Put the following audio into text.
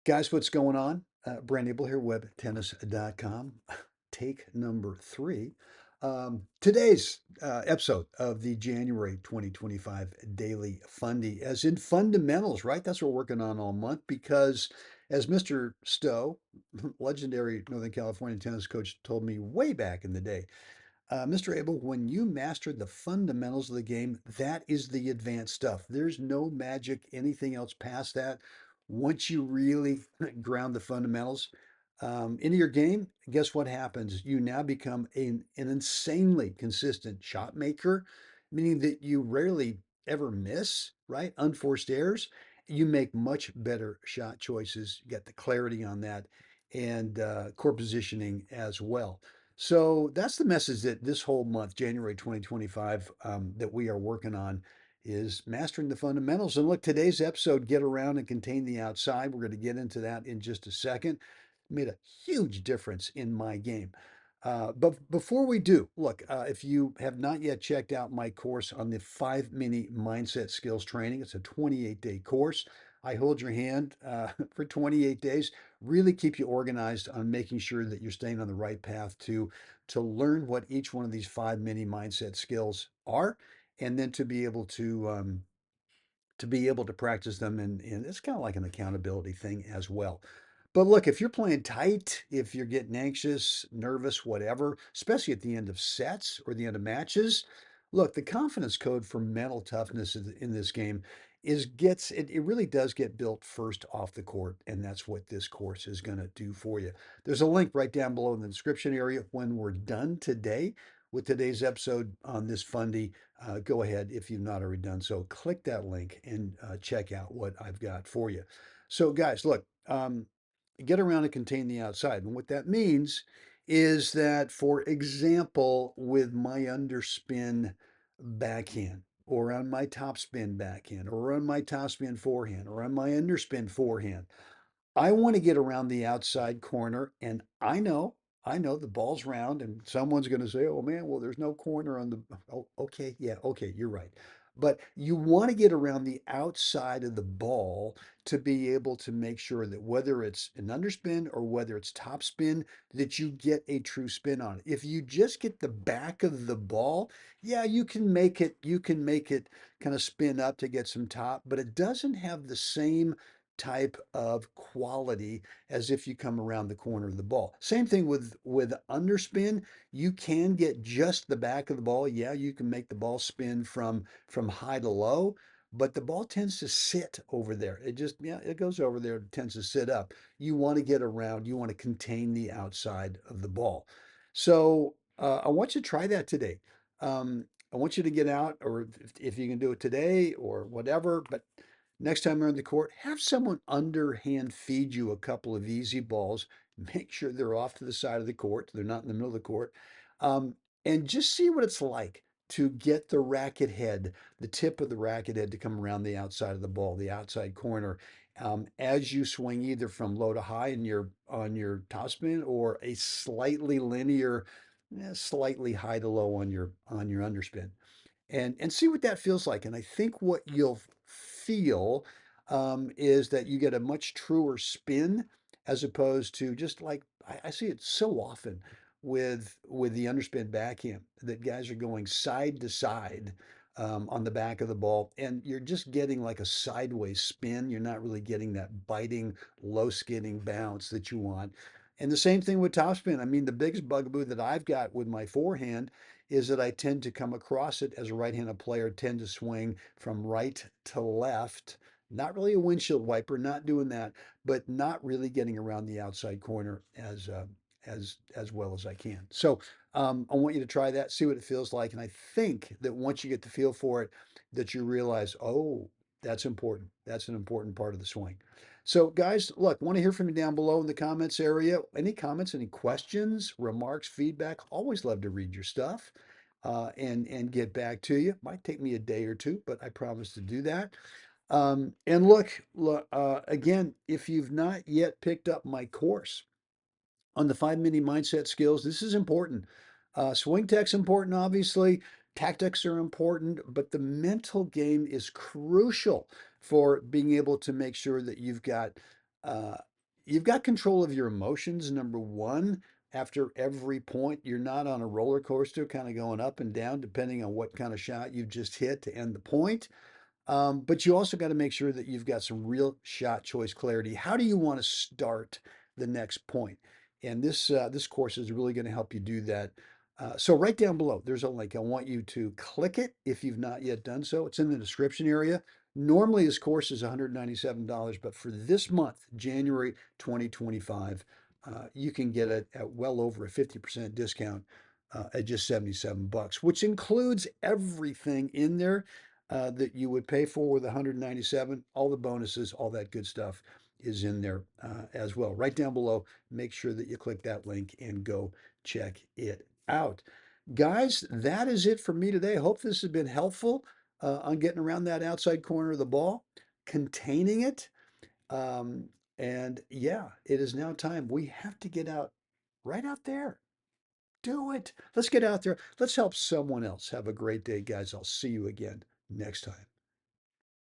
Guys, what's going on? Brent Abel here, webtennis.com. Take number three. Today's episode of the January 2025 Daily Fundy, as in fundamentals, right? That's what we're working on all month because, as Mr. Stowe, legendary Northern California tennis coach, told me way back in the day, Mr. Abel, when you master the fundamentals of the game, that is the advanced stuff. There's no magic, anything else past that. Once you really ground the fundamentals into your game, guess what happens? You now become an insanely consistent shot maker, meaning that you rarely ever miss, right? Unforced errors. You make much better shot choices. You get the clarity on that and core positioning as well. So that's the message that this whole month, January 2025, that we are working on is mastering the fundamentals. And look, today's episode, Get Around and Contain the Outside, we're going to get into that in just a second. Made a huge difference in my game. But before we do, look, if you have not yet checked out my course on the 5 mini mindset skills training, it's a 28-day course. I hold your hand for 28 days, really keep you organized on making sure that you're staying on the right path to learn what each one of these 5 mini mindset skills are, and then to be able to practice them. And it's kind of like an accountability thing as well. But look, if you're playing tight, if you're getting anxious, nervous, whatever, especially at the end of sets or the end of matches, look, the confidence code for mental toughness in this game it really does get built first off the court. And that's what this course is going to do for you. There's a link right down below in the description area when we're done today with today's episode on this Fundy. Go ahead, if you've not already done so, click that link and check out what I've got for you. So, guys, look, get around and contain the outside. And what that means is that, for example, with my underspin backhand, or on my topspin backhand, or on my topspin forehand, or on my underspin forehand, I want to get around the outside corner, and I know the ball's round, and someone's going to say, "Oh man, well, there's no corner on the." Oh, okay, yeah, okay, you're right. But you want to get around the outside of the ball to be able to make sure that whether it's an underspin or whether it's topspin, that you get a true spin on it. If you just get the back of the ball, yeah, you can make it kind of spin up to get some top, but it doesn't have the same type of quality as if you come around the corner of the ball. Same thing with underspin. You can get just the back of the ball. Yeah, you can make the ball spin from high to low, but the ball tends to sit over there. It just, yeah, it goes over there, it tends to sit up. You want to get around, you want to contain the outside of the ball. So I want you to try that today. I want you to get out, or if you can do it today or whatever, but next time you're on the court, have someone underhand feed you a couple of easy balls. Make sure they're off to the side of the court, they're not in the middle of the court, um, and just see what it's like to get the racket head, the tip of the racket head, to come around the outside of the ball, the outside corner, as you swing either from low to high in your on your topspin, or a slightly linear, slightly high to low on your underspin, and see what that feels like. And I think what you'll feel is that you get a much truer spin, as opposed to just like I see it so often with the underspin backhand, that guys are going side to side on the back of the ball, and you're just getting like a sideways spin. You're not really getting that biting, low skidding bounce that you want. And the same thing with topspin. I mean, the biggest bugaboo that I've got with my forehand is that I tend to come across it as a right-handed player, tend to swing from right to left. Not really a windshield wiper, not doing that, but not really getting around the outside corner as well as I can. So I want you to try that, see what it feels like, and I think that once you get the feel for it, that you realize, oh, that's important. That's an important part of the swing. So, guys, look, want to hear from you down below in the comments area. Any comments, any questions, remarks, feedback? Always love to read your stuff and get back to you. Might take me a day or two, but I promise to do that. And look, again, if you've not yet picked up my course on the 5 mini mindset skills, this is important. Swing tech's important, obviously. Tactics are important, but the mental game is crucial for being able to make sure that you've got you've got control of your emotions, number one. After every point, you're not on a roller coaster kind of going up and down, depending on what kind of shot you've just hit to end the point. But you also got to make sure that you've got some real shot choice clarity. How do you want to start the next point? And this course is really going to help you do that. So right down below, there's a link. I want you to click it if you've not yet done so. It's in the description area. Normally, this course is $197, but for this month, January 2025, you can get it at well over a 50% discount at just 77 bucks, which includes everything in there that you would pay for with 197. All the bonuses, all that good stuff is in there as well. Right down below, make sure that you click that link and go check it out. Guys, that is it for me today. Hope this has been helpful on getting around that outside corner of the ball, containing it. Um, and yeah, it is now time. We have to get out right out there. Do it. Let's get out there. Let's help someone else. Have a great day, guys. I'll see you again next time.